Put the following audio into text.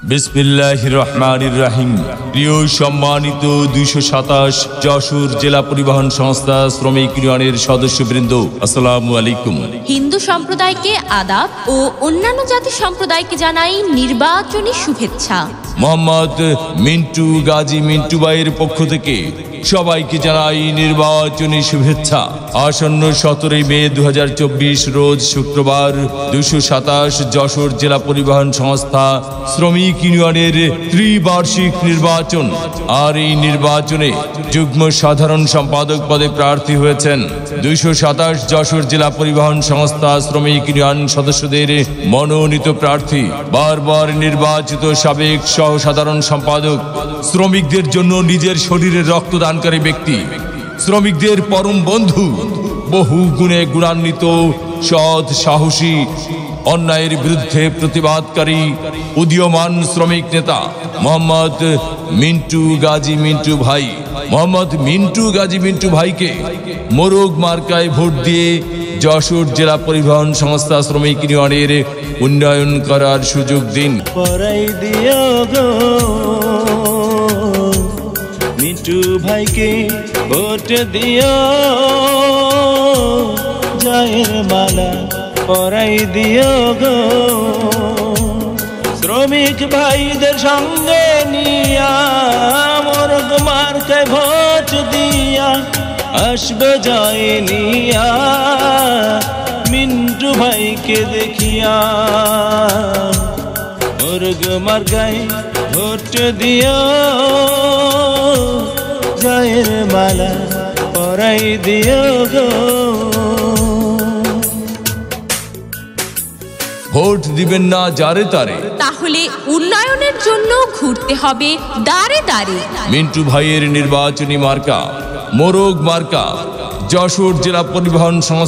বিসমিল্লাহির রহমানির রহিম। প্রিয় সম্মানিত ২২৭ যশোর জেলা পরিবহন সংস্থা শ্রমিক ইউনিয়নের সদস্যবৃন্দ, আসসালামু আলাইকুম। হিন্দু সম্প্রদায়কে আদাব ও অন্যান্য জাতি সম্প্রদায়কে জানাই নির্বাচনী শুভেচ্ছা। মোহাম্মদ মিন্টু গাজী মিন্টু ভাইয়ের পক্ষ থেকে সবাইকে জানাই নির্বাচনী শুভেচ্ছা। আসন্ন ১৭ মে ২০২৪ রোজ শুক্রবার ২২৭ যশোর জেলা পরিবহন সংস্থা শ্রমিক ইউনিয়নের ত্রিবার্ষিক নির্বাচন। আর এই নির্বাচনে যুগ্ম সাধারণ সম্পাদক পদে প্রার্থী হয়েছেন ২২৭ যশোর জেলা পরিবহন সংস্থা শ্রমিক ইউনিয়ন সদস্যদের মনোনীত প্রার্থী, বারবার নির্বাচিত সাবেক সহ সাধারণ সম্পাদক, শ্রমিকদের জন্য নিজের শরীরের রক্তদানকারী ব্যক্তি, শ্রমিকদের পরম বন্ধু, বহু গুণে গুণান্বিত, সৎ, সাহসী, অন্যায়ের বিরুদ্ধে প্রতিবাদকারী উদীয়মান শ্রমিক নেতা মোহাম্মদ মিন্টু গাজী মিন্টু ভাই। মোহাম্মদ মিন্টু গাজী মিন্টু ভাইকে মোরগ মার্কায় ভোট দিয়ে যশোর জেলা পরিবহন সংস্থা শ্রমিক ইউনিয়নের উন্নয়ন করার সুযোগ দিন। মিন্টু ভাইকে ভোট দিও, জয়ের মালা পরাই দিও গো। শ্রমিক ভাইদের সঙ্গে নিয়া মোরগ মার্কায় ভোট দিয়া আসবে জয় নিয়া, মিন্টু ভাইকে দেখিয়া মোরগ মার্কায় ভোট দিও, জয়ের মালা পরাই দিও গো। ভোট দিবেন না যারে তারে, তাহলে উন্নয়নের জন্য ঘুরতে হবে দাঁড়ে দাঁড়ে। মিন্টু ভাইয়ের নির্বাচনী মার্কা মোরগ মার্কা। যশোর জেলা পরিবহন সংস্থা